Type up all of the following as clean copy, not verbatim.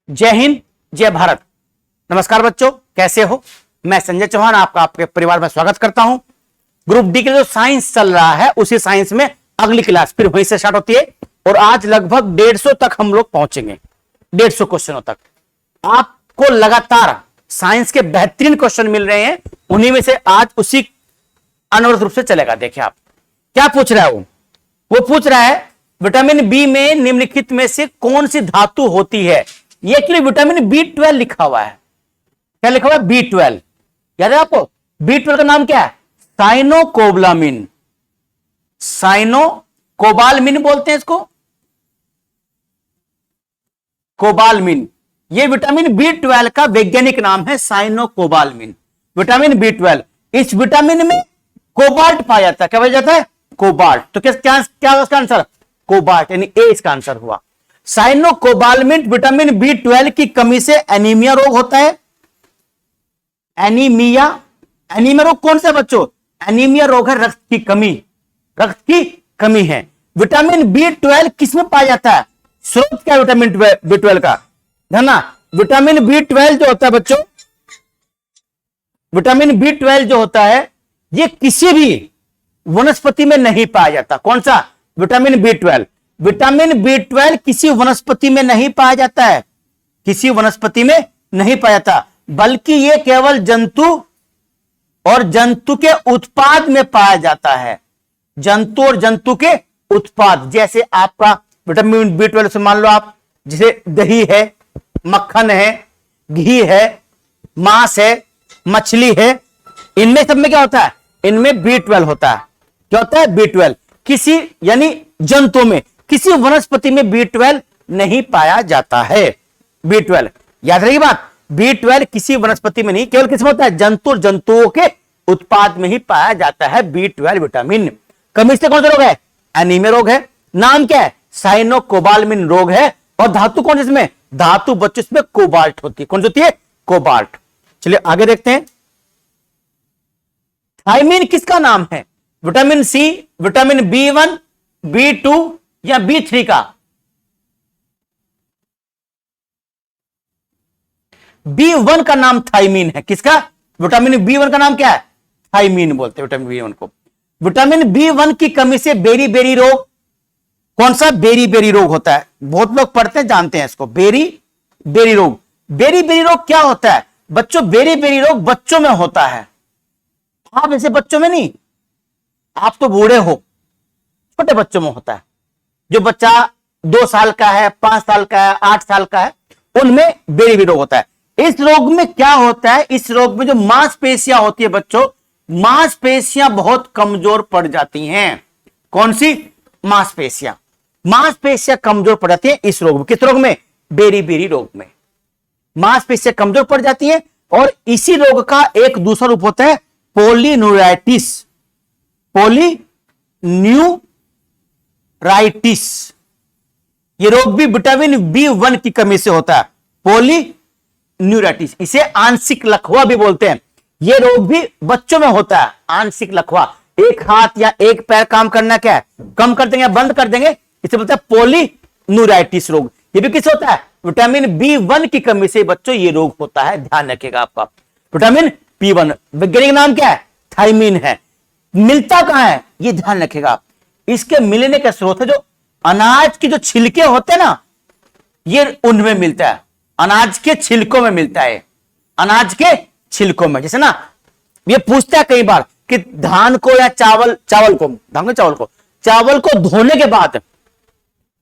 जय हिंद, जय भारत। नमस्कार बच्चों, कैसे हो? मैं संजय चौहान आपका आपके परिवार में स्वागत करता हूं। ग्रुप डी के जो साइंस चल रहा है उसी साइंस में अगली क्लास फिर वहीं से स्टार्ट होती है और आज लगभग 150 तक हम लोग पहुंचेंगे, 150 क्वेश्चनों तक। आपको लगातार साइंस के बेहतरीन क्वेश्चन मिल रहे हैं, उन्हीं में से आज उसी अनवरत रूप से चलेगा। देखिए आप क्या पूछ रहा है। वो पूछ रहा है विटामिन बी में निम्नलिखित में से कौन सी धातु होती है। ये एक्चुअली विटामिन बी 12 लिखा हुआ है। क्या लिखा हुआ है? बी 12। याद है आपको? बी 12 का नाम क्या है? साइनोकोबालामिन। साइनोकोबालामिन बोलते हैं इसको, कोबालमिन। ये विटामिन बी 12 का वैज्ञानिक नाम है साइनोकोबालामिन। विटामिन बी 12, इस विटामिन में कोबाल्ट पाया जाता है। क्या पाया जाता है? कोबाल्ट। तो क्या उसका आंसर? कोबाल्ट, यानी ए इसका आंसर हुआ। साइनोकोबालामिन विटामिन बी 12 की कमी से एनीमिया रोग होता है। एनीमिया रोग कौन सा बच्चों? एनीमिया रोग है रक्त की कमी, रक्त की कमी है। विटामिन बी 12 किसमें पाया जाता है? स्रोत क्या है विटामिन बी 12 का? है ना, विटामिन बी 12 जो होता है बच्चों, विटामिन बी 12 जो होता है ये किसी भी वनस्पति में नहीं पाया जाता। कौन सा? Vitamin B 12। विटामिन बी 12 किसी वनस्पति में नहीं पाया जाता है, किसी वनस्पति में नहीं पाया जाता, बल्कि यह केवल जंतु और जंतु के उत्पाद में पाया जाता है। जंतु और जंतु के उत्पाद, जैसे आपका विटामिन बी 12 से मान लो आप, जैसे दही है, मक्खन है, घी है, मांस है, मछली है, इनमें सब में क्या होता है? इनमें बी 12 होता है। क्या होता है? बी 12। किसी यानी जंतु में, किसी वनस्पति में बी 12 नहीं पाया जाता है। बी 12 याद रहेगी बात, बी 12 किसी वनस्पति में नहीं, केवल किसमें होता है? जंतु और जंतुओं के उत्पाद में ही पाया जाता है बी 12 विटामिन। कमी से कौन सा रोग है? एनीमिया रोग है। नाम क्या है? साइनोकोबालामिन रोग है। और धातु कौन सी इसमें? धातु बच्चों इसमें कोबाल्ट होती है। कौन सी होती है? कोबाल्ट। चलिए आगे देखते हैं। थायमीन किसका नाम है? Vitamin C, vitamin B 1, B 2 या बी 3 का? बी 1 का नाम थायमीन है। किसका? विटामिन बी 1 का नाम क्या है? थायमीन बोलते हैं विटामिन बी 1 को। विटामिन बी 1 की कमी से बेरी बेरी रोग, कौन सा? बेरी बेरी रोग होता है। बहुत लोग पढ़ते हैं, जानते हैं इसको, बेरी बेरी रोग। बेरी बेरी रोग क्या होता है बच्चों? बेरी बेरी रोग बच्चों में होता है। आप ऐसे बच्चों में नहीं, आप तो बूढ़े हो, छोटे बच्चों में होता है। जो बच्चा 2 साल का है, 5 साल का है, 8 साल का है, उनमें बेरी बेरी रोग होता है। इस रोग में क्या होता है? इस रोग में जो मांसपेशियां होती है बच्चों, मांसपेशियां बहुत कमजोर पड़ जाती हैं। कौन सी? मांसपेशियां। मांसपेशियां कमजोर पड़ जाती है इस रोग में। किस रोग में? बेरी बेरी रोग में मांसपेशियां कमजोर पड़ जाती है। और इसी रोग का एक दूसरा रूप होता है पोलिन्यूराइटिस। पोलिन्यूराइटिस, ये रोग भी विटामिन बी 1 की कमी से होता है। पोलिन्यूराइटिस, इसे आंशिक लकवा भी बोलते हैं। ये रोग भी बच्चों में होता है। आंशिक लकवा, एक हाथ या एक पैर काम करना क्या है? कम कर देंगे या बंद कर देंगे, इसे बोलते हैं पोलिन्यूराइटिस रोग। ये भी किससे होता है? विटामिन बी 1 की कमी से बच्चों ये रोग होता है। ध्यान रखिएगा आपका। विटामिन बी 1 वैज्ञानिक नाम क्या है? थायमीन है। मिलता कहां है? ये ध्यान रखिएगा। इसके मिलने का स्रोत है जो अनाज के जो छिलके होते हैं ना, ये उनमें मिलता है। अनाज के छिलकों में मिलता है। अनाज के छिलकों में, जैसे ना ये पूछता है कई बार कि धान को या चावल को धोने के बाद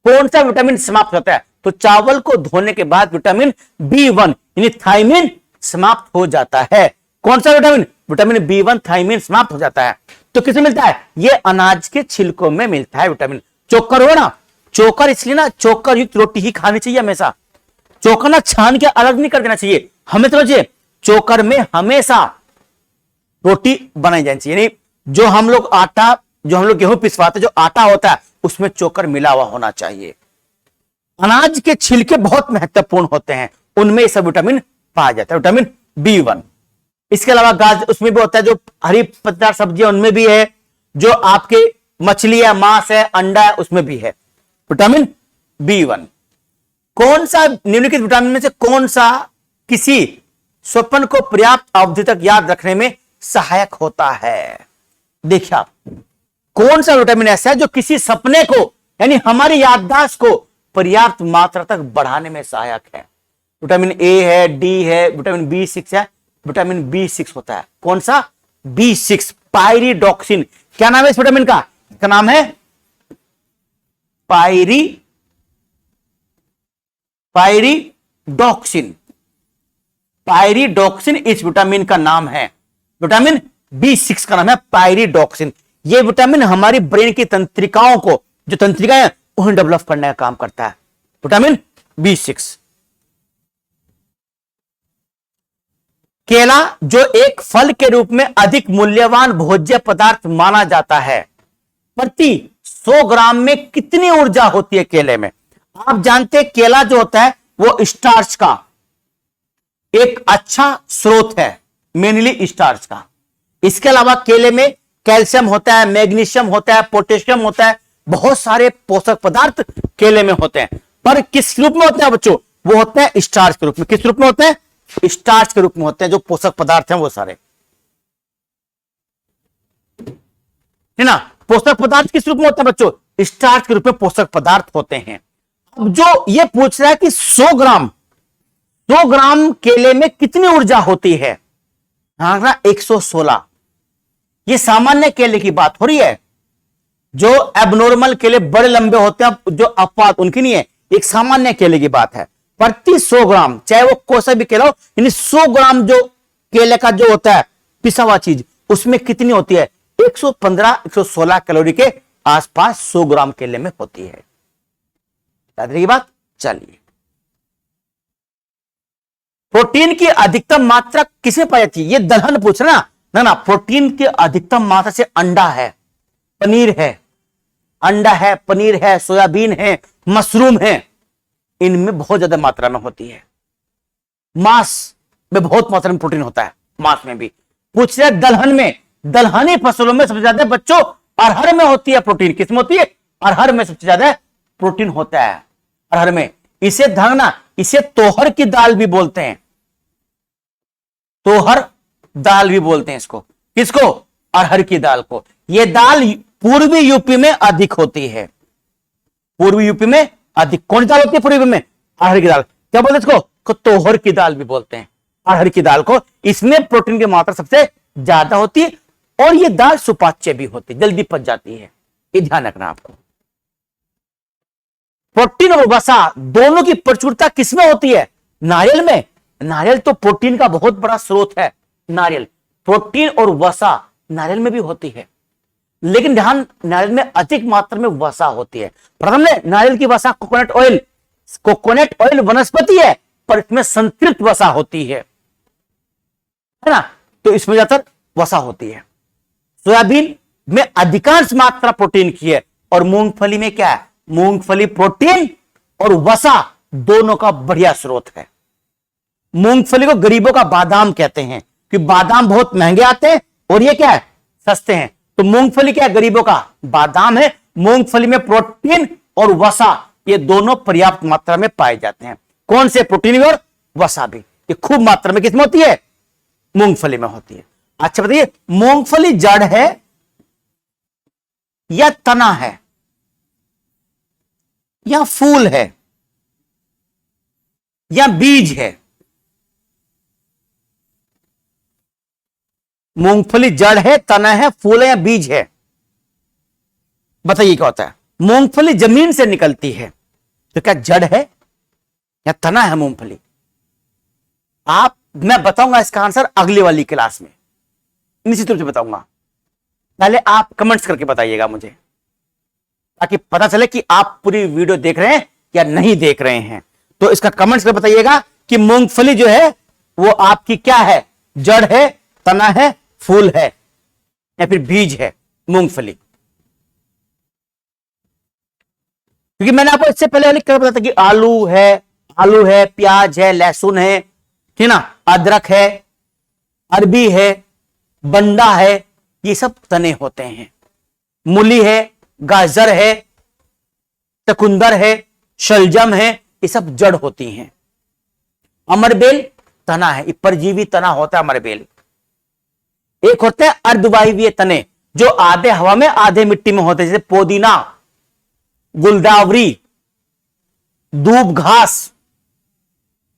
कौन सा विटामिन समाप्त होता है? तो चावल को धोने के बाद विटामिन बी 1 यानी थायमीन समाप्त हो जाता है। कौन सा विटामिन? विटामिन बी 1 थायमीन समाप्त हो जाता है। तो किसमें मिलता है? ये अनाज के छिलकों में मिलता है विटामिन। चोकर हो ना, चोकर इसलिए ना, चोकर युक्त रोटी ही खानी चाहिए हमेशा। चोकर ना छान के अलग नहीं कर देना चाहिए। हमें समझिए, चोकर में हमेशा रोटी बनाई जानी चाहिए। यानी जो हम लोग गेहूं पिसवाते, जो आटा होता है उसमें चोकर मिला हुआ होना चाहिए। अनाज के छिलके बहुत महत्वपूर्ण होते हैं, उनमें ये सब विटामिन पाया जाता है, विटामिन बी 1। इसके अलावा गाजर उसमें भी होता है, जो हरी पत्तेदार सब्जियां उनमें भी है, जो आपके मछली है, मांस है, अंडा है, उसमें भी है विटामिन बी 1। कौन सा निम्नलिखित विटामिन में से कौन सा किसी स्वप्न को पर्याप्त अवधि तक याद रखने में सहायक होता है? देखिए आप, कौन सा विटामिन ऐसा है जो किसी सपने को यानी हमारी याददाश्त को पर्याप्त मात्रा तक बढ़ाने में सहायक है? विटामिन ए है, डी है, विटामिन बी6 है, विटामिन बी6 होता है। कौन सा? B6, pyridoxine. क्या नाम है इस विटामिन का? इसका नाम है पायरिडॉक्सिन। पायरिडॉक्सिन इस विटामिन का नाम है। विटामिन बी6 का नाम है पायरिडॉक्सिन। यह विटामिन हमारी ब्रेन की तंत्रिकाओं को, जो तंत्रिकाएं हैं, उन्हें डेवलप करने का काम करता है। Vitamin B6. केला, जो एक फल के रूप में अधिक मूल्यवान भोज्य पदार्थ माना जाता है, प्रति 100 ग्राम में कितनी ऊर्जा होती है केले में? आप जानते हैं केला जो होता है वो स्टार्च का एक अच्छा स्रोत है, मेनली स्टार्च का। इसके अलावा केले में कैल्शियम होता है, मैग्नीशियम होता है, पोटेशियम होता है, बहुत सारे पोषक पदार्थ केले में होते हैं। पर किस रूप में होते हैं बच्चों? वो होते हैं स्टार्च के रूप में। किस रूप में होते हैं? स्टार्च के रूप में होते हैं। जो पोषक पदार्थ हैं वो सारे, है ना। पोषक पदार्थ किस रूप में होते हैं बच्चों? स्टार्च के रूप में पोषक पदार्थ होते हैं। अब जो ये पूछ रहा है कि 100 ग्राम केले में कितनी ऊर्जा होती है? आंकड़ा 116। ये सामान्य केले की बात हो रही है। जो एबनॉर्मल केले बड़े लंबे होते हैं, जो अपवाद, उनकी नहीं है। एक सामान्य केले की बात है। प्रति 100 ग्राम, चाहे वो कोई सा भी केला हो, यानी 100 ग्राम जो केले का जो होता है पिसा हुआ चीज, उसमें कितनी होती है? 115-116 कैलोरी के आसपास 100 ग्राम केले में होती है। याद रही बात? चलिए, प्रोटीन की अधिकतम मात्रा किसे पाई जाती है? ये दलहन पूछ रहा ना ना। प्रोटीन की अधिकतम मात्रा से अंडा है, पनीर है, अंडा है, पनीर है, सोयाबीन है, मशरूम है, इनमें बहुत ज्यादा मात्रा में होती है। मांस में बहुत मात्रा में प्रोटीन होता है, मांस में भी। पूछ रहे दलहन में, दलहनी फसलों में सबसे ज्यादा बच्चों अरहर में होती है प्रोटीन। किसमें होती है? अरहर में सबसे ज्यादा प्रोटीन होता है, अरहर में। इसे धरना, इसे तोहर की दाल भी बोलते हैं, तोहर दाल भी बोलते हैं इसको। किसको? अरहर की दाल को। यह दाल पूर्वी यूपी में अधिक होती है। पूर्वी यूपी में अधिक कौन सी दाल होती है पूर्वी में? अरहर की दाल। क्या बोलते हैं इसको? तोहर की दाल भी बोलते हैं, अरहर की दाल को। इसमें प्रोटीन की मात्रा सबसे ज्यादा होती है और यह दाल सुपाच्य भी होती है, जल्दी पच जाती है। ये ध्यान रखना आपको। प्रोटीन और वसा दोनों की प्रचुरता किसमें होती है? नारियल में। नारियल तो प्रोटीन का बहुत बड़ा स्रोत है। नारियल, प्रोटीन और वसा नारियल में भी होती है, लेकिन ध्यान, नारियल में अधिक मात्रा में वसा होती है। प्रथम में नारियल की वसा कोकोनट ऑयल, कोकोनट ऑयल वनस्पति है पर इसमें संतृप्त वसा होती है ना, तो इसमें ज्यादातर वसा होती है। सोयाबीन में अधिकांश मात्रा प्रोटीन की है और मूंगफली में क्या है? मूंगफली प्रोटीन और वसा दोनों का बढ़िया स्रोत है। मूंगफली को गरीबों का बादाम कहते हैं कि बादाम बहुत महंगे आते हैं और ये क्या है? सस्ते हैं। तो मूंगफली क्या है? गरीबों का बादाम है। मूंगफली में प्रोटीन और वसा ये दोनों पर्याप्त मात्रा में पाए जाते हैं। कौन से? प्रोटीन और वसा भी। ये खूब मात्रा में किसमें होती है? मूंगफली में होती है। अच्छा बताइए, मूंगफली जड़ है या तना है या फूल है या बीज है? मूंगफली जड़ है, तना है, फूल है या बीज है? बताइए क्या होता है? मूंगफली जमीन से निकलती है, तो क्या जड़ है या तना है मूंगफली? मैं बताऊंगा इसका आंसर अगली वाली क्लास में, निश्चित रूप से बताऊंगा। पहले आप कमेंट्स करके बताइएगा मुझे, ताकि पता चले कि आप पूरी वीडियो देख रहे हैं या नहीं देख रहे हैं। तो इसका कमेंट्स करके बताइएगा कि मूंगफली जो है वो आपकी क्या है? जड़ है, तना है, फूल है या फिर बीज है मूंगफली। क्योंकि मैंने आपको इससे पहले वाली बताया था कि आलू है, प्याज है, लहसुन है, ठीक ना, अदरक है, अरबी है, बंडा है, ये सब तने होते हैं। मूली है, गाजर है, चकुंदर है, शलजम है, ये सब जड़ होती हैं। अमरबेल तना है, परजीवी तना होता है अमरबेल। एक होता है अर्धवायवीय तने, जो आधे हवा में आधे मिट्टी में होते हैं, जैसे पुदीना, गुलदावरी, दूब घास।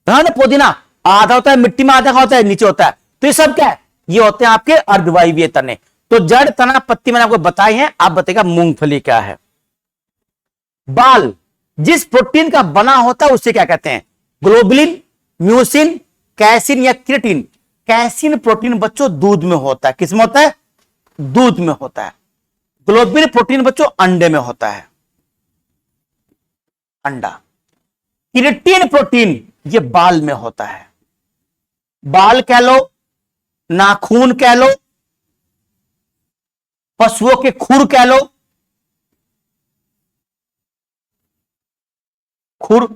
ना पुदीना आधा होता है मिट्टी में, आधा होता है नीचे होता है, तो ये सब क्या है, ये होते हैं आपके अर्धवायवीय तने। तो जड़, तना, पत्ती मैंने आपको बताई है। आप बताइएगा मूंगफली क्या है। बाल जिस प्रोटीन का बना होता है उसे क्या कहते हैं? ग्लोबुलिन, म्यूसिन, कैसिन या क्रिएटिन। कैसिन प्रोटीन बच्चों दूध में होता है। किसमें होता है? दूध में होता है। ग्लोबुलिन प्रोटीन बच्चों अंडे में होता है, अंडा। क्रिएटिन प्रोटीन ये बाल में होता है। बाल कह लो, नाखून कह लो, पशुओं के खुर कह लो, खुर,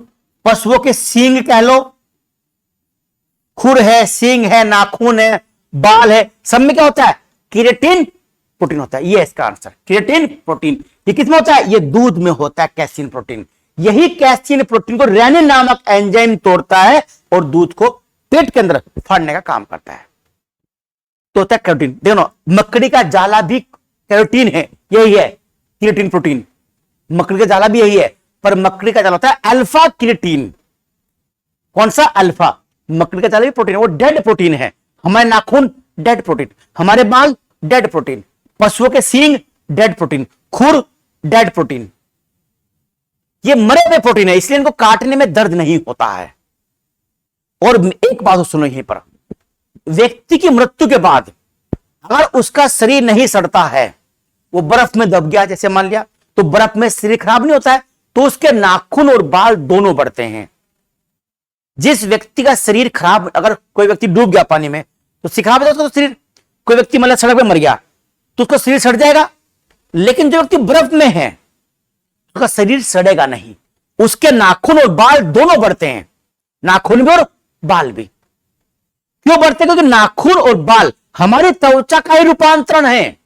पशुओं के सींग कह लो। खुर है, सींग है, नाखून है, बाल है, सब में क्या होता है? क्रिएटिन प्रोटीन होता है। ये इसका आंसर, क्रिएटिन प्रोटीन। ये किसमें होता है? ये दूध में होता है, कैसीन प्रोटीन। यही कैसीन प्रोटीन को रेनिन नामक एंजाइम तोड़ता है और दूध को पेट के अंदर फाड़ने का काम करता है। तो होता है कैरोटीन। देखो, मकड़ी का जाला भी कैरोटीन है, यही है क्रिएटिन प्रोटीन। मकड़ी का जाला भी यही है, पर मकड़ी का जाला होता है अल्फा क्रिएटिन। कौन सा? अल्फा। मकड़ी का जाला भी प्रोटीन है, वो डेड प्रोटीन है। हमारे नाखून डेड प्रोटीन, हमारे बाल डेड प्रोटीन, पशुओं के सींग डेड प्रोटीन, खुर डेड प्रोटीन। ये मरे हुए प्रोटीन है, इसलिए इनको काटने में दर्द नहीं होता है। और एक बात सुनो, यहीं पर व्यक्ति की मृत्यु के बाद अगर उसका शरीर नहीं सड़ता है, वो बर्फ में दब गया जैसे मान लिया, तो बर्फ में शरीर खराब नहीं होता है, तो उसके नाखून और बाल दोनों बढ़ते हैं। जिस व्यक्ति का शरीर खराब, अगर कोई व्यक्ति डूब गया पानी में तो सिखा बता उसका शरीर, कोई व्यक्ति मतलब सड़क पे मर गया तो उसका शरीर सड़ जाएगा। लेकिन जो व्यक्ति बर्फ में है उसका शरीर सड़ेगा नहीं, उसके नाखून और बाल दोनों बढ़ते हैं, नाखून भी और बाल भी। क्यों बढ़ते हैं? क्योंकि नाखून और बाल हमारी त्वचा का ही रूपांतरण है।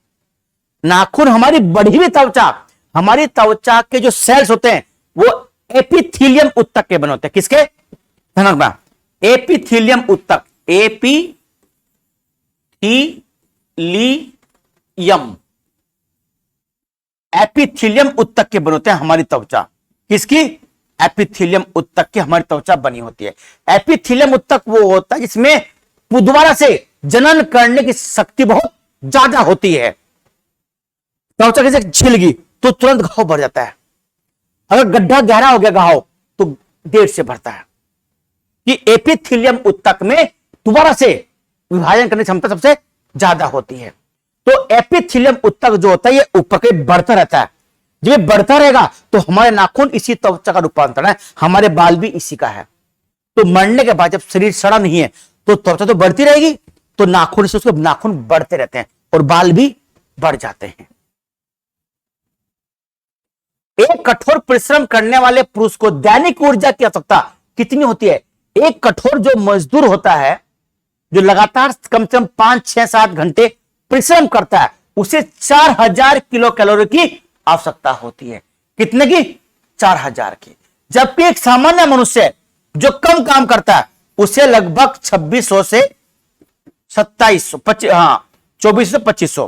नाखून हमारी बढ़ी हुई त्वचा, हमारी त्वचा के जो सेल्स होते हैं वो एपिथीलियम उत्तक के बने होते हैं। किसके? एपिथीलियम उत्तक, एपिथीलियम उत्तक के बने होते हैं हमारी त्वचा। किसकी? एपिथीलियम उत्तक की हमारी त्वचा बनी होती है। एपिथीलियम उत्तक वो होता है जिसमें दोबारा से जनन करने की शक्ति बहुत ज्यादा होती है। त्वचा कैसे छिल गई तो तुरंत घाव भर जाता है, अगर गड्ढा गहरा हो गया घाव तो देर से भरता है। कि एपिथीलियम उत्तक में दोबारा से विभाजन करने की क्षमता सबसे ज्यादा होती है। तो एपिथीलियम उत्तक जो होता है ये ऊपर के बढ़ता रहता है। जब ये बढ़ता रहेगा तो हमारे नाखून इसी त्वचा का रूपांतरण है, हमारे बाल भी इसी का है। तो मरने के बाद जब शरीर सड़ा नहीं है तो त्वचा तो बढ़ती रहेगी, तो नाखून से उसके नाखून बढ़ते रहते हैं और बाल भी बढ़ जाते हैं। एक कठोर परिश्रम करने वाले पुरुष को दैनिक ऊर्जा की आवश्यकता कितनी होती है? एक कठोर जो मजदूर होता है, जो लगातार कम से कम 5, 6, 7 घंटे परिश्रम करता है, उसे 4000 किलो कैलोरी की आवश्यकता होती है। कितने की? 4000 की। जबकि एक सामान्य मनुष्य जो कम काम करता है उसे लगभग 2600 से 2700, 2400 से 2500,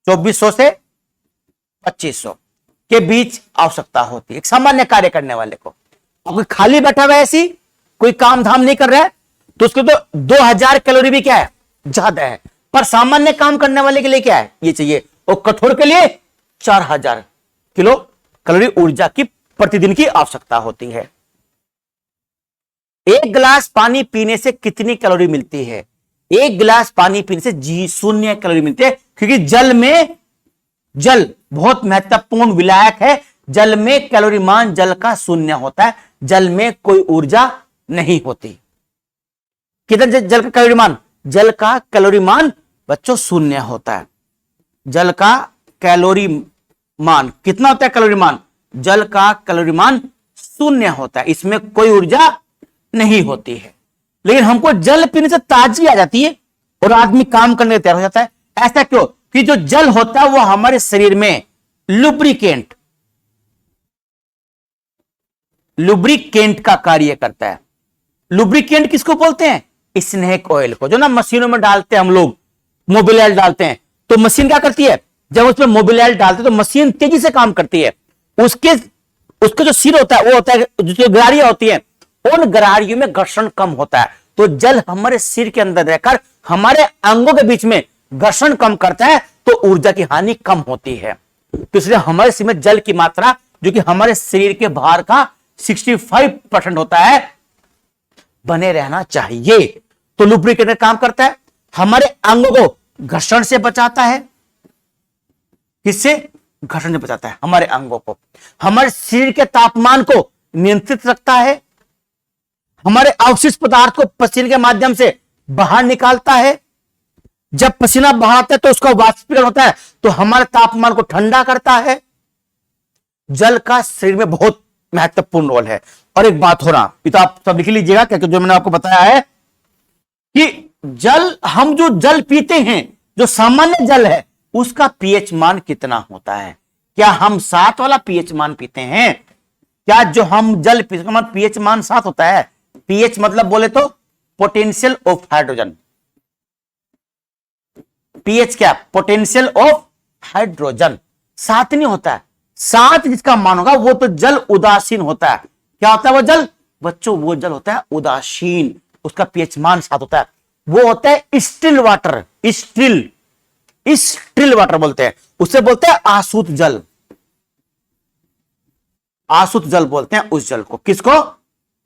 2400 से 2500 के बीच आवश्यकता होती है एक सामान्य कार्य करने वाले को। और कोई खाली बैठा हुआ है, ऐसी कोई काम धाम नहीं कर रहा है, तो उसको तो 2000 कैलोरी भी क्या है? ज्यादा है। पर सामान्य काम करने वाले के लिए क्या है? ये चाहिए। और कठोर के लिए 4000 किलो कैलोरी ऊर्जा की प्रतिदिन की आवश्यकता होती है। एक गिलास पानी पीने से कितनी कैलोरी मिलती है? एक गिलास पानी पीने से 0 कैलोरी मिलती है, क्योंकि जल बहुत महत्वपूर्ण विलायक है। जल में कैलोरी मान जल का 0 होता है, जल में कोई ऊर्जा नहीं होती। कितना जल का कैलोरी मान? जल का कैलोरी मान बच्चों 0 होता है। जल का कैलोरी मान कितना होता है? कैलोरी मान, जल का कैलोरी मान 0 होता है, इसमें कोई ऊर्जा नहीं होती है। लेकिन हमको जल पीने से ताजगी आ जाती है और आदमी काम करने को तैयार हो जाता है। ऐसा क्यों? कि जो जल होता है वो हमारे शरीर में लुब्रिकेंट, लुब्रिकेंट का कार्य करता है। लुब्रिकेंट किसको बोलते हैं? स्नेक ऑयल को, जो ना मशीनों में डालते हैं हम लोग, मोबिल ऑयल डालते हैं, तो मशीन क्या करती है, जब उसमें मोबिल ऑयल डालते हैं तो मशीन तेजी से काम करती है। उसके जो सिर होता है वो होता है, जो गरारियां होती हैं, उन गरारियों में घर्षण कम होता है। तो जल हमारे सिर के अंदर रहकर हमारे अंगों के बीच में घर्षण कम करता है, तो ऊर्जा की हानि कम होती है। तो इसलिए हमारे शरीर में जल की मात्रा, जो कि हमारे शरीर के भार का 65% होता है, बने रहना चाहिए। तो लुब्रिकेटर काम करता है, हमारे अंगों को घर्षण से बचाता है। किससे? घर्षण से बचाता है हमारे अंगों को। हमारे शरीर के तापमान को नियंत्रित रखता है। हमारे अवशिष्ट पदार्थ को पसीने के माध्यम से बाहर निकालता है। जब पसीना बहाता है तो उसका वाष्पीकरण होता है, तो हमारे तापमान को ठंडा करता है। जल का शरीर में बहुत महत्वपूर्ण रोल है। और एक बात हो रहा, ये तो आप सब लिख लीजिएगा, क्योंकि जो मैंने आपको बताया है कि हम जो जल पीते हैं, जो सामान्य जल है, उसका पीएच मान कितना होता है? क्या हम 7 वाला पीएच मान पीते हैं? क्या जो हम जल पीते हैं पीएच मान 7 होता है? पीएच मतलब बोले तो पोटेंशियल ऑफ हाइड्रोजन। पीएच क्या? Potential of hydrogen. 7 नहीं होता है। 7 जिसका मान होगा वो तो जल उदासीन होता है। क्या होता है वो जल? बच्चों, वो जल होता है उदासीन, उसका पीएच मान 7 होता है। वो होता है स्टिल वाटर। स्टिल वाटर बोलते हैं उसे, बोलते हैं आसुत जल। आसुत जल बोलते हैं उस जल को। किसको?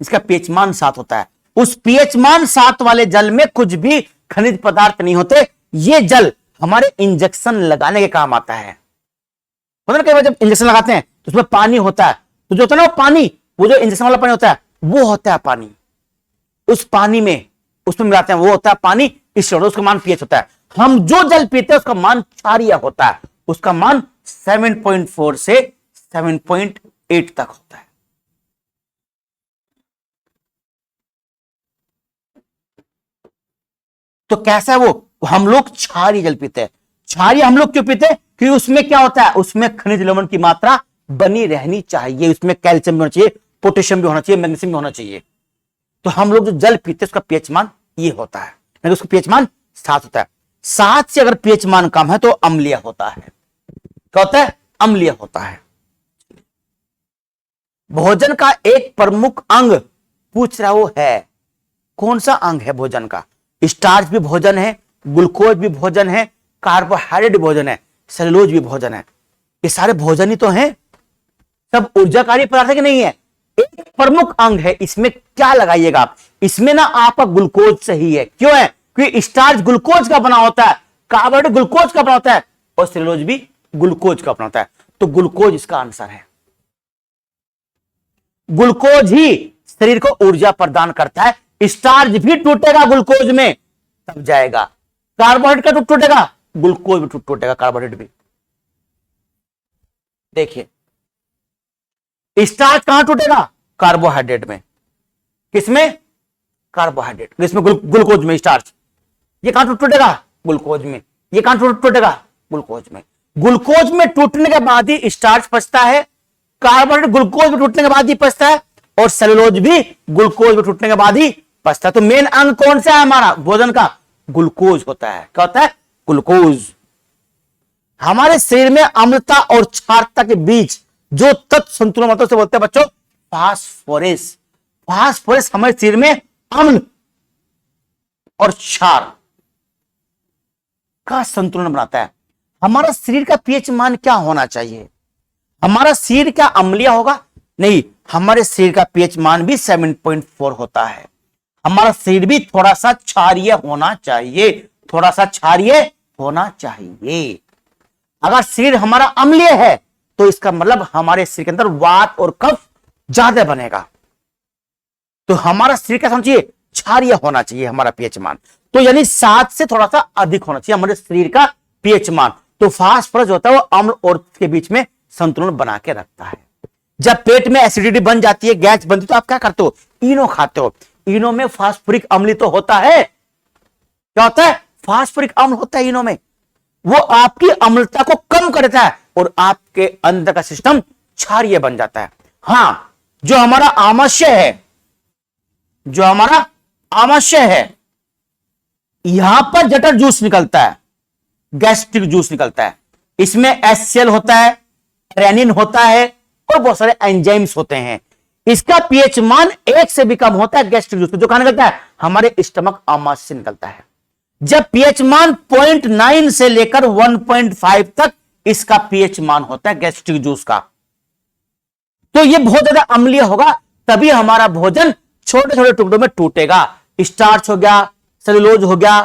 इसका पीएच मान 7 होता है। उस पीएच मान 7 वाले जल में कुछ भी खनिज पदार्थ नहीं होते। ये जल हमारे इंजेक्शन लगाने के काम आता है। पता ना, कई बार जब इंजेक्शन लगाते हैं तो उसमें पानी होता है, तो जो होता है ना वो पानी, वो जो इंजेक्शन वाला पानी होता है, वो होता है पानी। उस पानी में उसमें मिलाते हैं, वो होता है पानी, इस उसका मान पीएच होता है। हम जो जल पीते हैं उसका मान क्षारीय होता है। उसका मान 7.4 से 7.8 तक होता है। तो कैसा है वो? हम लोग क्षारीय जल पीते हैं। क्षारीय हम लोग क्यों पीते हैं? क्योंकि उसमें क्या होता है, उसमें खनिज लवण की मात्रा बनी रहनी चाहिए। उसमें कैल्शियम भी होना चाहिए, पोटेशियम भी होना चाहिए, मैग्नीशियम भी होना चाहिए। तो हम लोग जो जल पीते हैं उसका पीएच मान ये होता है, नहीं उसका पीएच मान 7 होता है। 7 से अगर पीएच मान कम है तो अम्लीय होता है। क्या होता है? अम्लीय होता है। भोजन का एक प्रमुख अंग पूछ रहा वो है, कौन सा अंग है भोजन का? स्टार्च भी भोजन है, ग्लूकोज भी भोजन है, कार्बोहाइड्रेट भोजन है, सेलुलोज भी भोजन है। ये सारे भोजन ही तो हैं। सब ऊर्जाकारी पदार्थ है कि नहीं है? एक प्रमुख अंग है। इसमें क्या लगाइएगा आप? इसमें ना आपका ग्लूकोज सही है। क्यों है? क्योंकि स्टार्च ग्लूकोज का बना होता है, कार्बोहाइड्रेट ग्लूकोज का बना होता है, और सेलुलोज भी ग्लूकोज का बना होता है। तो ग्लूकोज इसका आंसर है। ग्लूकोज ही शरीर को ऊर्जा प्रदान करता है। स्टार्च भी टूटेगा ग्लूकोज में, तब जाएगा। कार्बोहाइड्रेट का टूटेगा, ग्लूकोज भी टूटेगा, कार्बोहाइड्रेट भी। देखिए, स्टार्च कहां टूटेगा? कार्बोहाइड्रेट में। किसमें? कार्बोहाइड्रेट। किसमें? ग्लूकोज में। स्टार्च ये कहां टूटेगा? ग्लूकोज में। ये कहां टूटेगा? ग्लूकोज में। ग्लूकोज में टूटने के बाद ही स्टार्च पचता है, कार्बोहाइड्रेट ग्लूकोज में टूटने के बाद ही पचता है, और सेलुलोज भी ग्लूकोज में टूटने के बाद ही पचता है। तो मेन अंग कौन सा है हमारा भोजन का? ग्लूकोज होता है। क्या होता है? ग्लूकोज। हमारे शरीर में अम्लता और क्षारता के बीच जो तत्व संतुलन होता है उसे बोलते हैं बच्चों फास्फोरस। फास्फोरस हमारे शरीर में अम्ल और क्षार का संतुलन बनाता है। हमारा शरीर का पीएच मान क्या होना चाहिए? हमारा शरीर क्या अम्लीय होगा? नहीं, हमारे शरीर का पीएच मान भी 7.4 होता है। हमारा शरीर भी थोड़ा सा क्षारीय होना चाहिए, थोड़ा सा क्षारीय होना चाहिए। अगर शरीर हमारा अम्लीय है तो इसका मतलब हमारे शरीर के अंदर वात और कफ ज्यादा बनेगा। तो हमारा शरीर क्या होना चाहिए? क्षारीय होना चाहिए हमारा पीएच मान। तो यानी 7 से थोड़ा सा अधिक होना चाहिए हमारे शरीर का पीएच मान। तो फास्फोरस होता है वो अम्ल और के बीच में संतुलन बना के रखता है। जब पेट में एसिडिटी बन जाती है, गैस बनती है, तो आप क्या करते हो? इनो खाते हो। इनो में फास्फोरिक अम्ल तो होता है। क्या होता है? फास्फोरिक अम्ल होता है इनो में। वो आपकी अम्लता को कम करता है और आपके अंदर का सिस्टम क्षारीय बन जाता है। हां, जो हमारा आमाशय है, जो हमारा आमाशय है, यहां पर जठर जूस निकलता है, गैस्ट्रिक जूस निकलता है। इसमें HCl होता है, रेनिन होता है और बहुत सारे एंजाइम्स होते हैं। इसका पीएच मान 1 से भी कम होता है गैस्ट्रिक जूस, जो कहां निकलता है, हमारे स्टमक आमाशय से निकलता है। जब पीएच मान 0.9 से लेकर 1.5 तक इसका पीएच मान होता है गैस्ट्रिक जूस का, तो यह बहुत ज्यादा अम्लीय होगा, तभी हमारा भोजन छोटे छोटे टुकड़ों में टूटेगा। स्टार्च हो गया, सेलुलोज हो गया,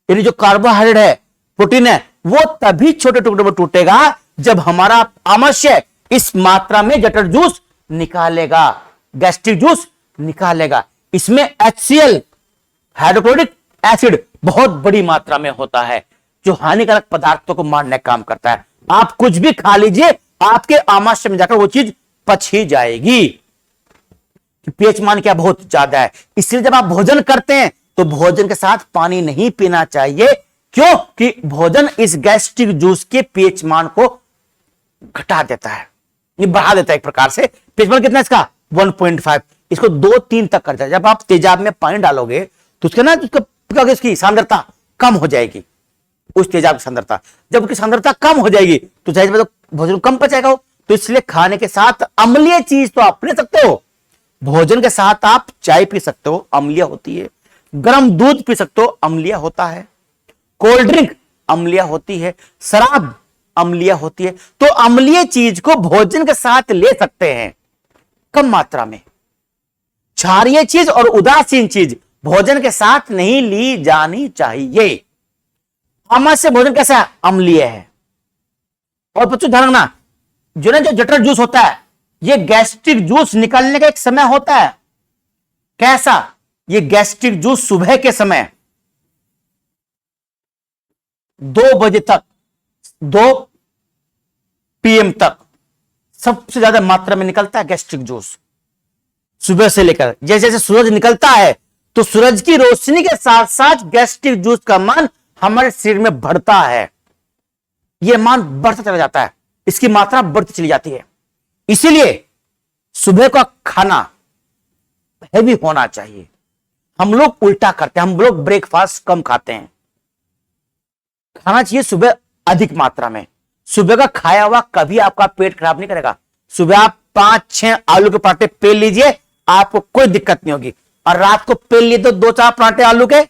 यानी जो कार्बोहाइड्रेट है, प्रोटीन है, वो तभी छोटे टुकड़ों में टूटेगा जब हमारा आमाशय इस मात्रा में जठर जूस निकालेगा, गैस्ट्रिक जूस निकालेगा। इसमें HCl, हाइड्रोक्लोरिक एसिड, बहुत बड़ी मात्रा में होता है, जो हानिकारक पदार्थों को मारने का काम करता है। आप कुछ भी खा लीजिए, आपके आमाशय में जाकर वो चीज पच ही जाएगी। पीएच मान क्या बहुत ज्यादा है, इसलिए जब आप भोजन करते हैं तो भोजन के साथ पानी नहीं पीना चाहिए। क्यों? कि भोजन इस गैस्ट्रिक जूस के पीएच मान को घटा देता है, ये बढ़ा देता है एक प्रकार से। पीएच मान कितना इसका? 1.5। इसको 2-3 तक कर जाए। जब आप तेजाब में पानी डालोगे तो उसके ना इसकी सांद्रता कम हो जाएगी, उस तेजाब की सांद्रता। जब उसकी सांद्रता कम हो जाएगी तो जाहिर तो भोजन कम पचेगा। तो इसलिए खाने के साथ अम्लीय चीज तो आप ले सकते हो, भोजन के साथ आप चाय पी सकते हो, अम्लीय होती है। गर्म दूध पी सकते हो, अम्लीय होता है। कोल्ड ड्रिंक अम्लीय होती है, शराब अम्लीय होती है। तो अम्लीय चीज को भोजन के साथ ले सकते हैं कम मात्रा में। क्षारीय चीज और उदासीन चीज भोजन के साथ नहीं ली जानी चाहिए। आमाशय भोजन कैसा है? अम्लीय है। और बच्चों ध्यान रखना, जो जठर जूस होता है, ये गैस्ट्रिक जूस निकलने का एक समय होता है। कैसा? ये गैस्ट्रिक जूस सुबह के समय 2 बजे तक, 2 PM तक सबसे ज्यादा मात्रा में निकलता है गैस्ट्रिक जूस। सुबह से लेकर जैसे जैसे सूरज निकलता है तो सूरज की रोशनी के साथ साथ गैस्ट्रिक जूस का मान हमारे शरीर में बढ़ता है। यह मान बढ़ता चला जाता है, इसकी मात्रा बढ़ती चली जाती है। इसीलिए सुबह का खाना हैवी होना चाहिए। हम लोग उल्टा करते हैं, हम लोग ब्रेकफास्ट कम खाते हैं। खाना चाहिए सुबह अधिक मात्रा में। सुबह का खाया हुआ कभी आपका पेट खराब नहीं करेगा। सुबह आप 5-6 आलू के पराठे पेल लीजिए, आपको कोई दिक्कत नहीं होगी। और रात को पेल लिए तो 2-4 पराठे आलू के,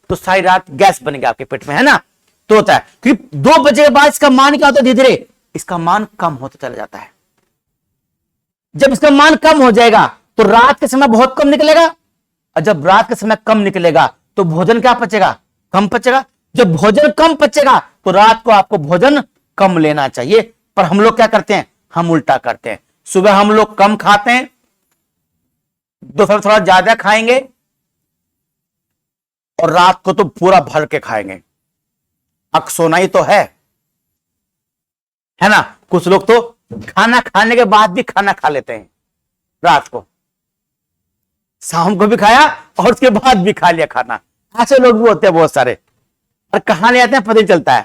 तो सारी रात गैस बनेगी आपके पेट में, है ना। तो होता है कि 2 बजे के बाद इसका मान क्या होता है, धीरे धीरे इसका मान कम होता चला जाता है। जब इसका मान कम हो जाएगा तो रात के समय बहुत कम निकलेगा, और जब रात के समय कम निकलेगा तो भोजन क्या पचेगा? कम पचेगा। जब भोजन कम पचेगा तो रात को आपको भोजन कम लेना चाहिए। पर हम लोग क्या करते हैं? हम उल्टा करते हैं। सुबह हम लोग कम खाते हैं, दोपहर थोड़ा ज्यादा खाएंगे, और रात को तो पूरा भर के खाएंगे। अक्सोना ही तो है ना। कुछ लोग तो खाना खाने के बाद भी खाना खा लेते हैं, रात को, शाम को भी खाया और उसके बाद भी खा लिया खाना। ऐसे लोग भी होते हैं बहुत सारे, और कहां ले जाते हैं पता नहीं चलता है।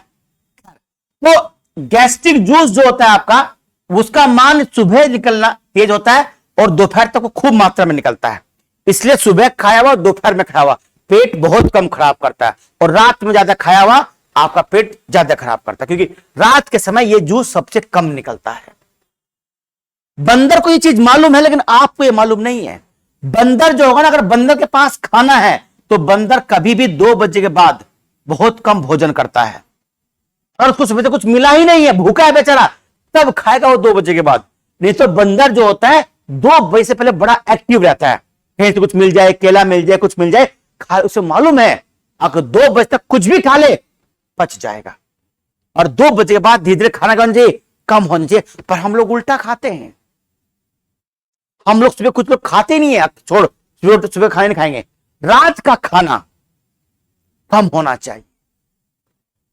तो गैस्ट्रिक जूस जो होता है आपका, उसका मान सुबह निकलना तेज होता है और दोपहर तक वो खूब मात्रा में निकलता है। इसलिए सुबह खाया हुआ, दोपहर में खाया हुआ पेट बहुत कम खराब करता है, और रात में ज्यादा खाया हुआ आपका पेट ज्यादा खराब करता है, क्योंकि रात के समय ये जूस सबसे कम निकलता है। बंदर को ये चीज मालूम है, लेकिन आपको ये मालूम नहीं है। बंदर जो होगा ना, अगर बंदर के पास खाना है तो बंदर कभी भी 2 बजे के बाद बहुत कम भोजन करता है, और उसको सुबह से कुछ मिला ही नहीं है, भूखा है बेचारा, तब खाएगा वो 2 बजे के बाद। नहीं तो बंदर जो होता है 2 बजे से पहले बड़ा एक्टिव रहता है, कहीं से कुछ मिल जाए, केला मिल जाए, कुछ मिल जाए, खा। उसे मालूम है अगर 2 बजे तक कुछ भी खा ले पच जाएगा, और 2 बजे के बाद धीरे धीरे खाना खाना चाहिए, कम होना चाहिए। पर हम लोग उल्टा खाते हैं। हम लोग सुबह, कुछ लोग खाते नहीं है, छोड़ सुबह खाने नहीं खाएंगे। रात का खाना कम होना चाहिए,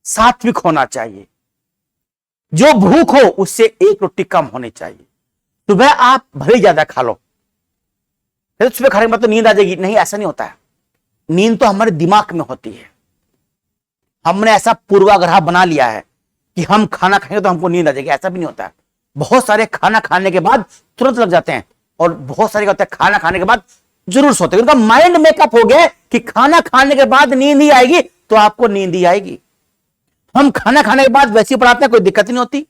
सात्विक होना चाहिए। जो भूख हो उससे 1 रोटी कम होनी चाहिए। सुबह आप भले ज्यादा खा लो, फिर सुबह खाने के बाद तो नींद आ जाएगी, नहीं, ऐसा नहीं होता है। नींद तो हमारे दिमाग में होती है। हमने ऐसा पूर्वाग्रह बना लिया है कि हम खाना खाएंगे तो हमको नींद आ जाएगी, ऐसा भी नहीं होता है। बहुत सारे खाना खाने के बाद तुरंत लग जाते हैं, और बहुत सारे होता है खाना खाने के बाद जरूर सोते हैं। उनका माइंड मेकअप हो गया है कि खाना खाने के बाद नींद ही आएगी, तो आपको नींद ही आएगी। हम खाना खाने के बाद वैसे ही पढ़ाते हैं, कोई दिक्कत नहीं होती।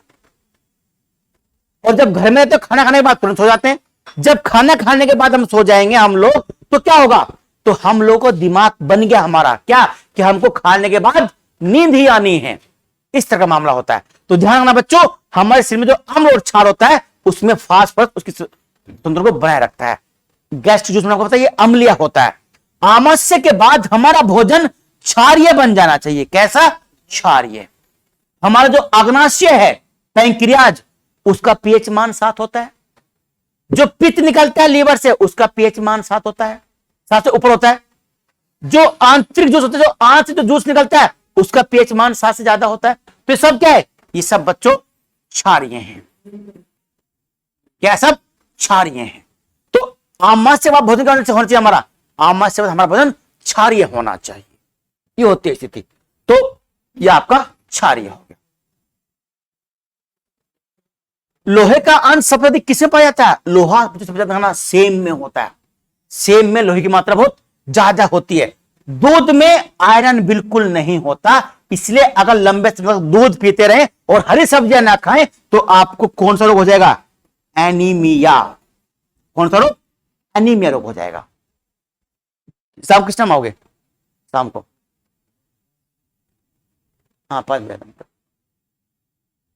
और जब घर में तो खाना खाने के बाद तुरंत सो जाते हैं। जब खाना खाने के बाद हम सो जाएंगे हम लोग, तो क्या होगा, तो हम लोग को दिमाग बन गया हमारा क्या, कि हमको खाने के बाद नींद ही आनी है। इस तरह का मामला होता है। तो ध्यान रखना बच्चों, हमारे शरीर में जो अम्ल और क्षार होता है उसमें फास्फोरस उसकी तंत्र को बनाए रखता है। गैस्ट्रिक जूस में आपको पता है ये अम्लीय होता है। आमाशय के बाद हमारा भोजन क्षारीय बन जाना चाहिए। कैसा? क्षारीय। हमारा जो अग्नाशय है पैंक्रियाज, उसका पीएच मान 7 होता है। जो पित्त निकलता है लीवर से, उसका पीएच मान 7 होता है, 7 से ऊपर होता है। जो आंतरिक जूस होता है, जो आंत से जो जूस निकलता है, उसका पीएच मान 7 से ज्यादा होता है। तो ये सब क्या है? ये सब बच्चों क्षारीय हैं। क्या सब? क्षारीय हैं। तो आमाशय से भोजन का होना चाहिए हमारा, आमाशय से हमारा भोजन क्षारीय होना चाहिए। ये होती है स्थिति। तो ये आपका क्षारीय हो गया। लोहे का अंश सबसे अधिक किसमें पाया जाता है? लोहा सबसे ज्यादा सेम में होता है। सेम में लोहे की मात्रा बहुत ज्यादा होती है। दूध में आयरन बिल्कुल नहीं होता, इसलिए अगर लंबे समय तक दूध पीते रहे और हरी सब्जियां ना खाएं तो आपको कौन सा रोग हो जाएगा? एनीमिया। कौन सा रोग? एनीमिया रोग हो जाएगा। शाम किस टाइम आओगे? शाम को हाँ 5 बजे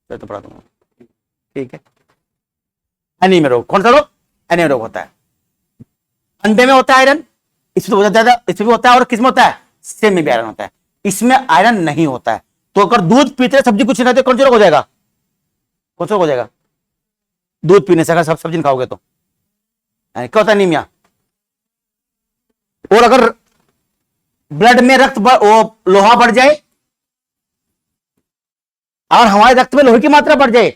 तो पढ़ा दूंगा। ठीक है। एनीमिया रोग, कौन सा रोग? एनीमिया रोग होता है। अंडे में होता है आयरन, इसमें बहुत ज्यादा, इसमें भी होता है। और किसमें होता है? सेम में भी आयरन होता है, इसमें आयरन नहीं होता है। तो अगर दूध पीते सब्जी कुछ नहीं खाते, कौन सा रोग हो जाएगा? कौन सा रोग हो जाएगा? दूध पीने से अगर सब सब्जी खाओगे तो क्या होता है? एनीमिया। और अगर ब्लड में लोहा बढ़ जाए, और हमारे रक्त में लोहे की मात्रा बढ़ जाए,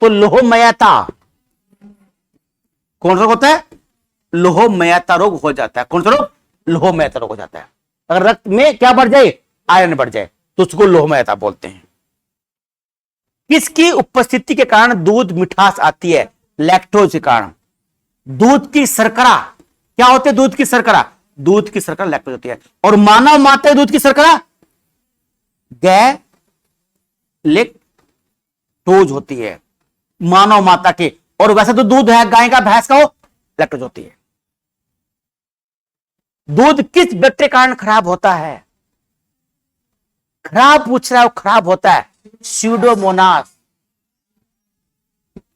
तो लोहमयता। कौन सा रोग होता है? लोहमयता रोग हो जाता है। कौन सा रोग? लोहमयता रोग हो जाता है। अगर रक्त में क्या बढ़ जाए? आयरन बढ़ जाए, तो उसको लोहमयता बोलते हैं। किसकी उपस्थिति के कारण दूध मिठास आती है? लैक्टोज के कारण। दूध की शर्करा क्या होती है? दूध की शर्करा, दूध की शर्करा लैक्टोज होती है। और मानव माता दूध की शर्करा गैलेक्टोज होती है, मानव माता के। और वैसे तो दूध है गाय का, भैंस का, वो लैक्टोज होती है। दूध किस बैक्टीरिया के कारण खराब होता है? खराब पूछ रहा है, वो खराब होता है स्यूडोमोनास।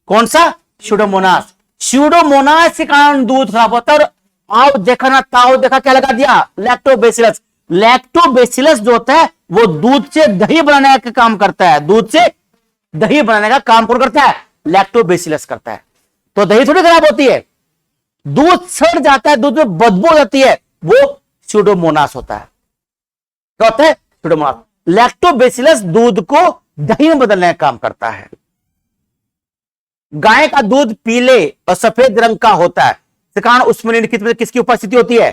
कौन सा? स्यूडोमोनास। स्यूडोमोनास के कारण दूध खराब होता है। और आओ देखा ना, ताओ देखा, क्या लगा दिया? लैक्टोबैसिलस। लैक्टोबैसिलस जो होता है वो दूध से दही बनाने का काम करता है। दूध से दही बनाने का काम कौन करता है? लैक्टोबैसिलस करता है। तो दही थोड़ी खराब होती है, दूध सड़ जाता है, दूध में बदबू हो जाती है, वो स्यूडोमोनास होता है। क्या होता है? स्यूडोमोनास। लैक्टोबैसिलस दूध को दही में बदलने का काम करता है। गाय का दूध पीले और सफेद रंग का होता है, इस कारण उसमें निम्नलिखित किसकी उपस्थिति होती है?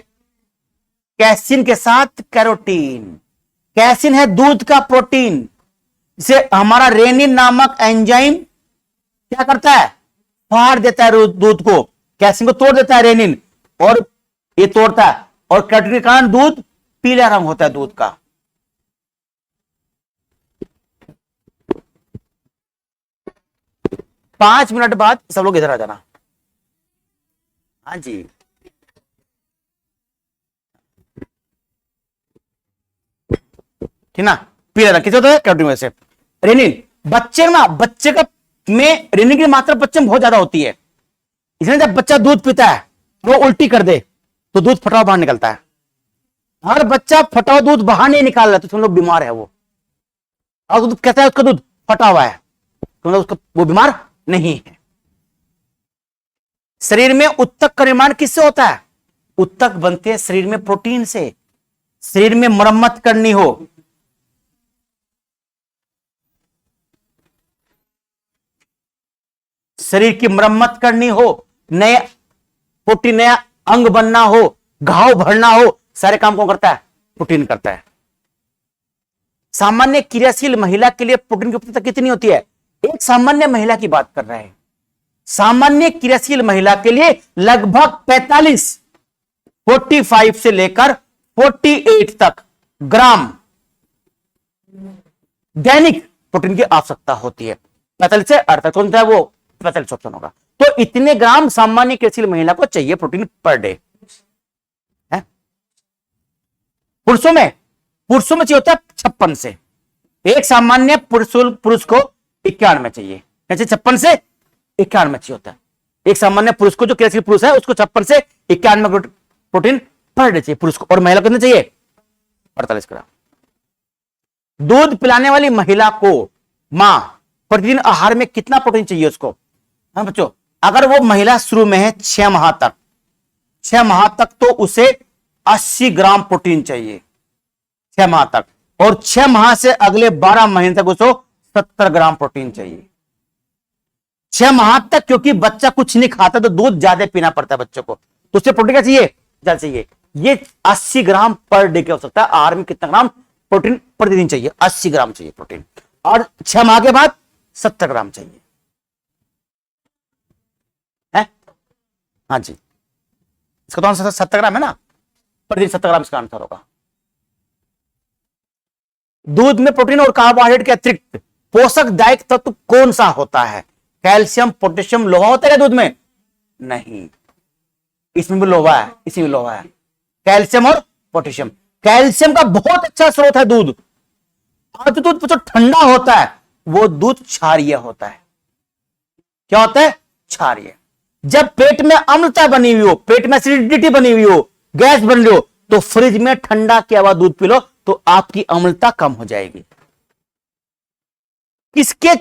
कैसीन के साथ कैरोटीन। कैसीन है दूध का प्रोटीन, जिसे हमारा रेनिन नामक एंजाइम क्या करता है? फाड़ देता है दूध को, कैसीन को तोड़ देता है रेनिन, और ये तोड़ता है। और कैरोटीन के कारण दूध पीला रंग होता है दूध का। पांच मिनट बाद सब लोग इधर आ जाना। हाँ जी, ठीक ना? पीला रंग किसे होता है? कैरोटीन वजह से। रेनिन बच्चे का में रेनिन की मात्रा बच्चे में बहुत ज्यादा होती है, इसलिए जब बच्चा दूध पीता है वो उल्टी कर दे तो दूध फटा हुआ बाहर निकलता है। हर बच्चा फटा हुआ दूध बाहर नहीं निकाल रहा तो तुम लोग बीमार है वो। और दूध कहता है उसका दूध फटा हुआ है, तो उसका वो बीमार नहीं है। शरीर में उत्तक का निर्माण किससे होता है? उत्तक बनते हैं शरीर में प्रोटीन से। शरीर में मरम्मत करनी हो, शरीर की मरम्मत करनी हो, नए प्रोटीन, नया अंग बनना हो, घाव भरना हो, सारे काम कौन करता है? प्रोटीन करता है। सामान्य क्रियाशील महिला के लिए प्रोटीन की उपलब्धता कितनी होती है? एक सामान्य महिला की बात कर रहे हैं, सामान्य क्रियाशील महिला के लिए लगभग 45 से लेकर 48 तक ग्राम दैनिक प्रोटीन की आवश्यकता होती है। 45 से 48 कौन सा है वो 45 ऑप्शन होगा। तो इतने ग्राम सामान्य क्रियाशील महिला को चाहिए प्रोटीन पर डे। पुरुषों में चाहिए होता है 56 से। एक सामान्य पुरुष को 91 चाहिए, कैसे 56 से 91 चाहिए होता है। एक सामान्य पुरुष को, जो क्रियाशील पुरुष है, उसको 56 से 91 प्रोटीन पर डे चाहिए पुरुष को। और महिला को कितने चाहिए 48 ग्राम। दूध पिलाने वाली महिला को मां प्रतिदिन आहार में कितना प्रोटीन चाहिए उसको? हाँ बच्चों, अगर वो महिला शुरू में है 6 माह तक तो उसे 80 ग्राम प्रोटीन चाहिए 6 माह तक, और 6 माह से अगले 12 महीने तक उसको 70 ग्राम प्रोटीन चाहिए 6 माह तक, क्योंकि बच्चा कुछ नहीं खाता तो दूध ज्यादा पीना पड़ता है बच्चों को, तो उससे प्रोटीन क्या चाहिए? ज्यादा चाहिए। ये 80 ग्राम पर डे की आवश्यकता है। आहार में कितना ग्राम प्रोटीन प्रतिदिन चाहिए? 80 ग्राम चाहिए प्रोटीन, और 6 माह के बाद 70 ग्राम चाहिए है। हाँ जी, इसका तो आंसर 70 ग्राम है ना, प्रतिदिन 70 ग्राम इसका आंसर होगा। दूध में प्रोटीन और कार्बोहाइड्रेट के अतिरिक्त पोषकदायक तत्व कौन सा होता है? कैल्शियम, पोटेशियम, लोहा होता है क्या दूध में? नहीं, इसमें भी लोहा है, इसमें भी लोहा है। कैल्शियम और पोटेशियम। कैल्शियम का बहुत अच्छा स्रोत है दूध। और जो दूध जो ठंडा होता है वो दूध क्षारीय होता है। क्या होता है? क्षारीय। जब पेट में अम्लता बनी हुई हो, पेट में एसिडिटी बनी हुई हो, गैस बन रही हो, तो फ्रिज में ठंडा किया हुआ दूध पी लो तो आपकी अम्लता कम हो जाएगी। किसके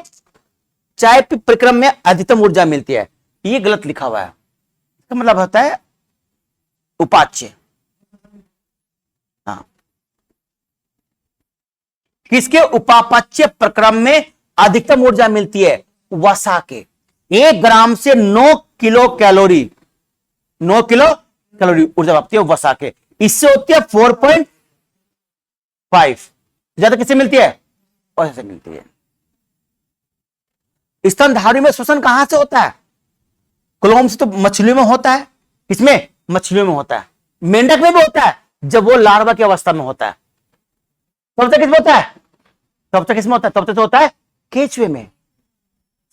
चाय परिक्रम में अधिकतम ऊर्जा मिलती है? ये गलत लिखा हुआ है, इसका मतलब होता है उपाच्य। हाँ, किसके उपापच्य प्रक्रम में अधिकतम ऊर्जा मिलती है? वसा के। 1 ग्राम से 9 किलो कैलोरी ऊर्जा प्राप्ति है वसा के। इससे होती है 4.5। ज्यादा किससे मिलती है? वसा से मिलती है। स्तनधारी में श्वसन कहां से होता है? क्लोम से तो मछलियों में होता है। इसमें मछलियों में होता है, मेंढक में भी होता है जब वो लार्वा की अवस्था में होता है। तब तक किसमें होता है? तब तक किसमें होता है? तब तक तो होता है केचुए में।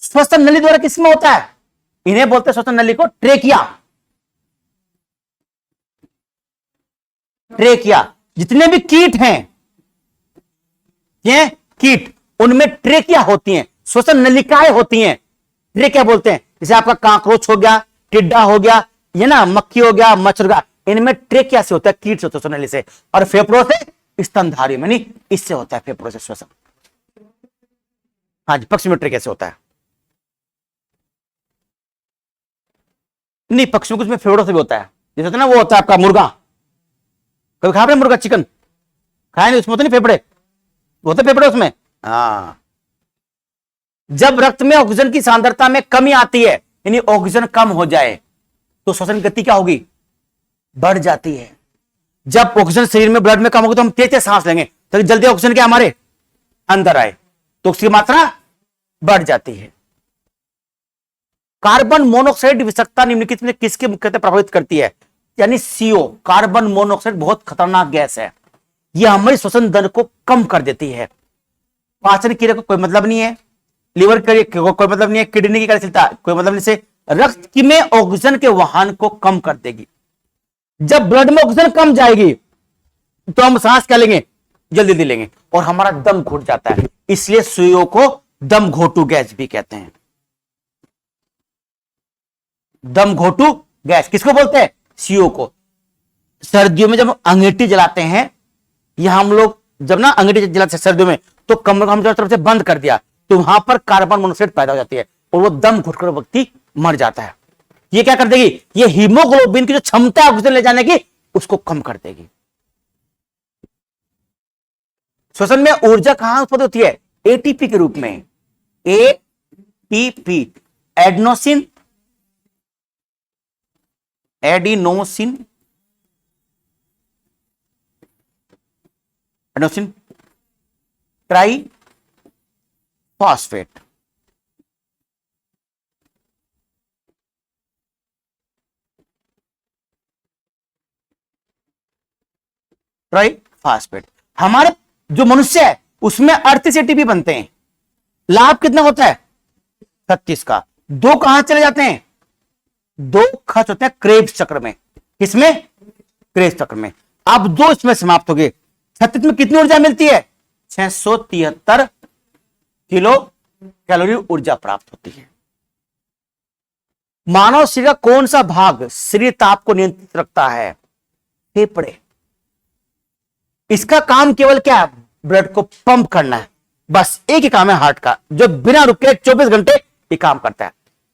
श्वसन नली द्वारा किसमें होता है? इन्हें बोलते हैं श्वसन नली को ट्रेकिया। जितने भी कीट हैं, ये कीट, उनमें ट्रेकिया होती हैं, श्वसन नलिकाएं होती हैं, ट्रेकिया बोलते हैं। जैसे आपका कांकरोच हो गया, टिड्डा हो गया, ये ना मक्खी हो गया, मच्छर हो गया, इनमें ट्रेकिया से होता है, कीट से होता है, श्वसन नली से। और फेफड़ों से स्तनधारी में नहीं, इससे होता है फेफड़ों से श्वसन। हाँ जी, पक्षी में ट्रेकिया से होता है। नहीं, पक्षी में कुछ में फेफड़ों से भी होता है। जैसे होता है ना, वो होता है आपका मुर्गा, कभी खा रहे मुर्गा चिकन खाया नहीं, उसमें होते नहीं फेफड़े, होते फेफड़े उसमें। हाँ, जब रक्त में ऑक्सीजन की सांद्रता में कमी आती है, यानी ऑक्सीजन कम हो जाए, तो श्वसन गति क्या होगी? बढ़ जाती है। जब ऑक्सीजन शरीर में ब्लड में कम होगी तो हम तेज तेज सांस लेंगे, तो जल्दी ऑक्सीजन क्या हमारे अंदर आए, तो उसकी मात्रा बढ़ जाती है। कार्बन मोनोऑक्साइड विषाक्तता निम्नलिखित में किसके मुख्यतः प्रभावित करती है? यानी सीओ, कार्बन मोनोऑक्साइड बहुत खतरनाक गैस है। यह हमारी श्वसन दर को कम कर देती है। पाचन क्रिया को कोई मतलब नहीं है, लीवर के कोई मतलब नहीं है, किडनी की कार्यशीलता कोई मतलब नहीं से, रक्त की में ऑक्सीजन के वहन को कम कर देगी। जब ब्लड में ऑक्सीजन कम जाएगी तो हम सांस क्या लेंगे? जल्दी जल्दी लेंगे, और हमारा दम घुट जाता है। इसलिए सुइयों को दम घोटू गैस भी कहते हैं। दम घोटू गैस किसको बोलते हैं? सीओ को। सर्दियों में जब अंगीठी जलाते हैं, या हम लोग जब ना अंगीठी जलाते हैं सर्दियों में, तो कमरे को हम तरफ से बंद कर दिया तो वहां पर कार्बन मोनोऑक्साइड पैदा हो जाती है और वो दम घुटकर व्यक्ति मर जाता है। ये क्या कर देगी? ये हीमोग्लोबिन की जो क्षमता है ऑक्सीजन ले जाने की, उसको कम कर देगी। श्वसन में ऊर्जा कहां उत्पन्न होती है? एटीपी के रूप में। ATP, adenosine try phosphate. Triphosphate. हमारे जो मनुष्य है उसमें 38 एटीपी बनते हैं। लाभ कितना होता है? 36 का। दो कहां चले जाते हैं? दो खर्च होते हैं क्रेब्स चक्र में। किसमें? क्रेब्स चक्र में। अब दो इसमें समाप्त हो गए। 36 में कितनी ऊर्जा मिलती है? 673 किलो कैलोरी ऊर्जा प्राप्त होती है। मानव शरीर का कौन सा भाग शरीर ताप को नियंत्रित रखता है? फेफड़े। इसका काम केवल क्या है? ब्लड को पंप करना है। बस एक ही काम है हार्ट का, जो बिना रुके 24 घंटे ये काम करता है।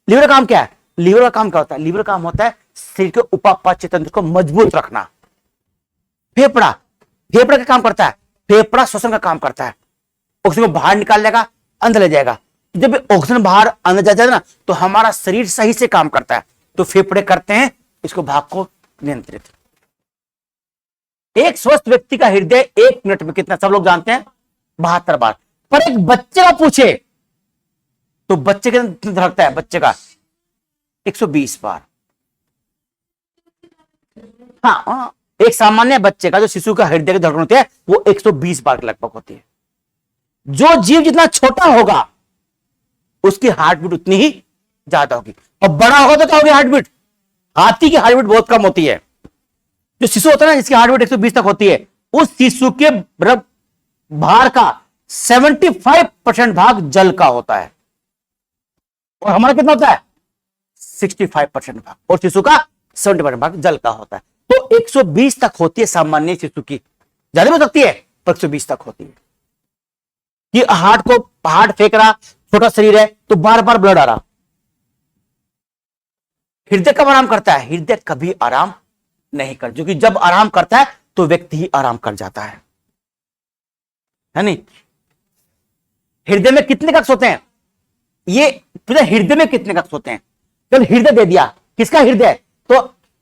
लीवर का काम क्या है? लीवर का काम क्या होता है? लीवर का काम होता है शरीर के उपापचय तंत्र को मजबूत रखना। फेफड़ा, फेफड़ा का काम करता है, फेफड़ा श्वसन का काम करता है। ऑक्सीजन को बाहर निकाल लेगा, अंदर ले जाएगा। जब ऑक्सीजन बाहर अंदर जा जाए ना तो हमारा शरीर सही से काम करता है। तो फेफड़े करते हैं इसको भाग को नियंत्रित। एक स्वस्थ व्यक्ति का हृदय 1 मिनट में कितना, सब लोग जानते हैं, 72 बार। पर एक बच्चे का पूछे तो बच्चे कितना धड़कता है? बच्चे का 120 बार। हाँ, एक सामान्य बच्चे का, जो शिशु का हृदय की धड़कन होती है, वो 120 बार के लगभग होती है। जो जीव जितना छोटा होगा उसकी हार्ट बीट उतनी ही ज्यादा होगी। और बड़ा होगा तो क्या होगी हार्ट बीट? हाथी की हार्ट बीट बहुत कम होती है। जो शिशु होता है ना, जिसकी हार्ट बीट 120 तक होती है, उस शिशु के भार का 75% भाग जल का होता है। और हमारा कितना होता है? 65% भाग। और शिशु का 70% भाग जल का होता है। तो 120 तक होती है सामान्य शिशु की। ज्यादा हो सकती है पर 120 तक होती है। कि हार्ट फेंक रहा, छोटा शरीर है तो बार बार ब्लड आ रहा। हृदय कब आराम करता है? हृदय कभी आराम नहीं कर, जो कि जब आराम करता है तो व्यक्ति ही आराम कर जाता है नहीं? हृदय में कितने कक्ष होते हैं? ये हृदय में कितने कक्ष होते हैं? चल हृदय दे दिया, किसका हृदय? तो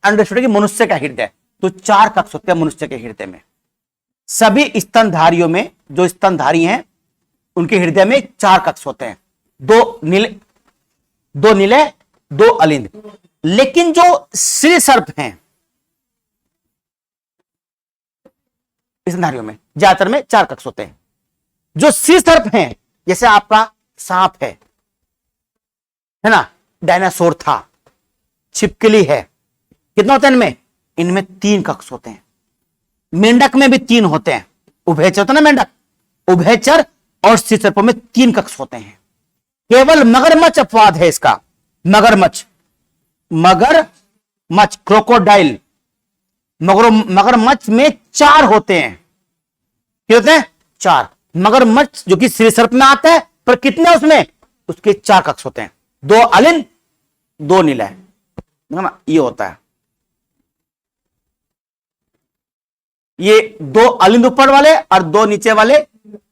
अंडरस्टूड कि मनुष्य का हृदय। तो 4 कक्ष होते हैं मनुष्य के हृदय में। सभी स्तनधारियों में, जो स्तनधारी हैं उनके हृदय में 4 कक्ष होते हैं, 2 नीले 2 अलिंद। लेकिन जो श्री सर्प हैं स्तनधारियों में ज्यादातर में 4 कक्ष होते हैं। जो श्री सर्प हैं, जैसे आपका सांप है ना, डायनासोर था, छिपकली है, कितना होता है इनमें? इनमें 3 कक्ष होते हैं। मेंढक में भी 3 होते हैं। उभयचर होता है ना मेंढक, उभयचर और श्री सर्पों में 3 कक्ष होते हैं। केवल मगरमच्छ अपवाद है इसका। मगरमच्छ क्रोकोडाइल, मगरमच्छ में 4 होते हैं। कितने होते हैं? 4। मगरमच्छ जो कि श्री सर्प में आता है, पर कितने उसमें? उसके 4 कक्ष होते हैं, 2 अलिंद 2 नीला है ना, ये होता है। ये 2 अलिंद ऊपर वाले और 2 नीचे वाले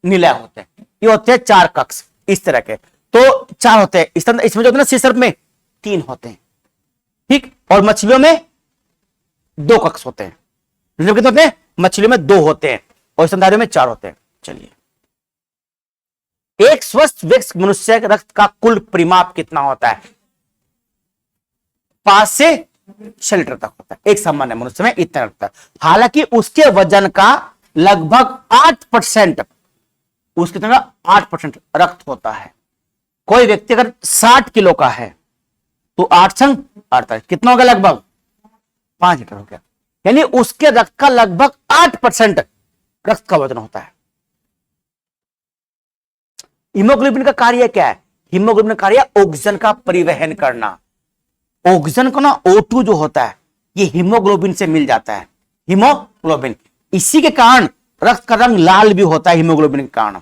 नीला होते हैं। ये होते हैं 4 कक्ष इस तरह के। तो 4 होते हैं। इसमें जो होते हैं श्री सर्प में 3 होते हैं, ठीक। और मछलियों में 2 कक्ष होते हैं। कितने होते हैं? मछलियों में 2 होते हैं और स्तनधारियों में 4 होते हैं। चलिए, एक स्वस्थ व्यक्ति मनुष्य के रक्त का कुल परिमाप कितना होता है? 5 से 6 लीटर तक होता है। एक सामान्य मनुष्य में इतना रखता है। हालांकि उसके वजन का लगभग 8%, उसके 8% रक्त होता है। कोई व्यक्ति अगर 60 किलो का है तो 8 संग 48 कितना हो गया? लगभग 5 लीटर हो गया। यानी उसके रक्त का लगभग 8% रक्त का वजन होता है। हीमोग्लोबिन का कार्य क्या है? हीमोग्लोबिन का कार्य ऑक्सीजन का परिवहन करना। ऑक्सीजन को ना O2 जो होता है, ये हीमोग्लोबिन से मिल जाता है। हीमोग्लोबिन, इसी के कारण रक्त का रंग लाल भी होता है। हीमोग्लोबिन के कारण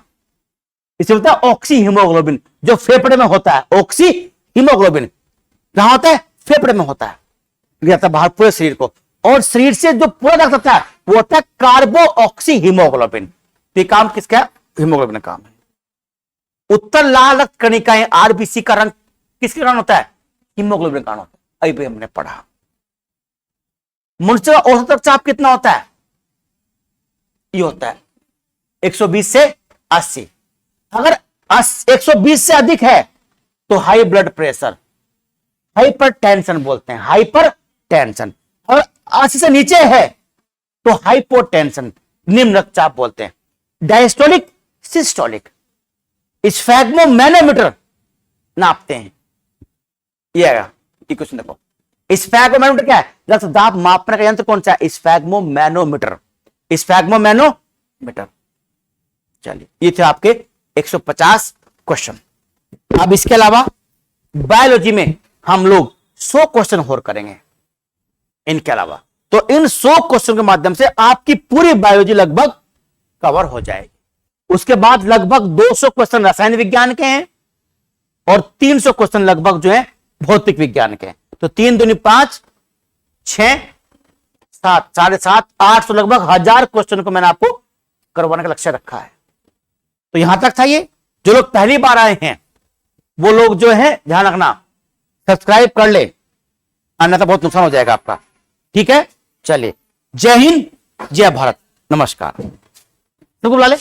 इसे बोलता है ऑक्सी हीमोग्लोबिन, जो फेफड़े में होता है। ऑक्सी हीमोग्लोबिन कहां होता है? फेफड़े में होता है, जाता है बाहर पूरे शरीर को। और शरीर से जो पूरा रक्त होता है वो होता है कार्बो ऑक्सी हीमोग्लोबिन। तो काम किसका है? हीमोग्लोबिन का काम है। उत्तर लाल रक्त कणिकाएं आरबीसी का रंग किसके कारण होता है? हीमोग्लोबिन का कारण होता है। अभी हमने पढ़ा। मनुष्य का औसत रक्तचाप कितना होता है? ये होता है 120 से 80। अगर 120 से अधिक है तो high blood pressure, hyper tension बोलते हैं, हाइपर टेंशन। और 80 से नीचे है तो हाइपोटेंशन। निम्न रक्तचाप बोलते हैं। डायस्टोलिक, सिस्टोलिक, स्फैग्मोमैनोमीटर नापते हैं। ये आएगा, ये क्वेश्चन देखो। स्फैग्मोमैनोमीटर क्या है? रक्तदाब मापने का यंत्र कौन सा है? स्फैग्मोमैनोमीटर, स्फैग्मोमैनोमीटर। चलिए, ये थे आपके 150 क्वेश्चन। अब इसके अलावा बायोलॉजी में हम लोग 100 क्वेश्चन और करेंगे इनके अलावा। तो इन 100 क्वेश्चन के माध्यम से आपकी पूरी बायोलॉजी लगभग कवर हो जाएगी। उसके बाद लगभग 200 क्वेश्चन रसायन विज्ञान के हैं और 300 क्वेश्चन लगभग जो है भौतिक विज्ञान के हैं। तो 3 दूनी 5, 6, 7, 7.5, 800 लगभग 1000 क्वेश्चन को मैंने आपको करवाने का लक्ष्य रखा है। तो यहां तक था ये। जो लोग पहली बार आए हैं वो लोग जो है ध्यान रखना, सब्सक्राइब कर ले, अन्यथा बहुत नुकसान हो जाएगा आपका। ठीक है, चलिए, जय हिंद, जय भारत, नमस्कार। बुला ले।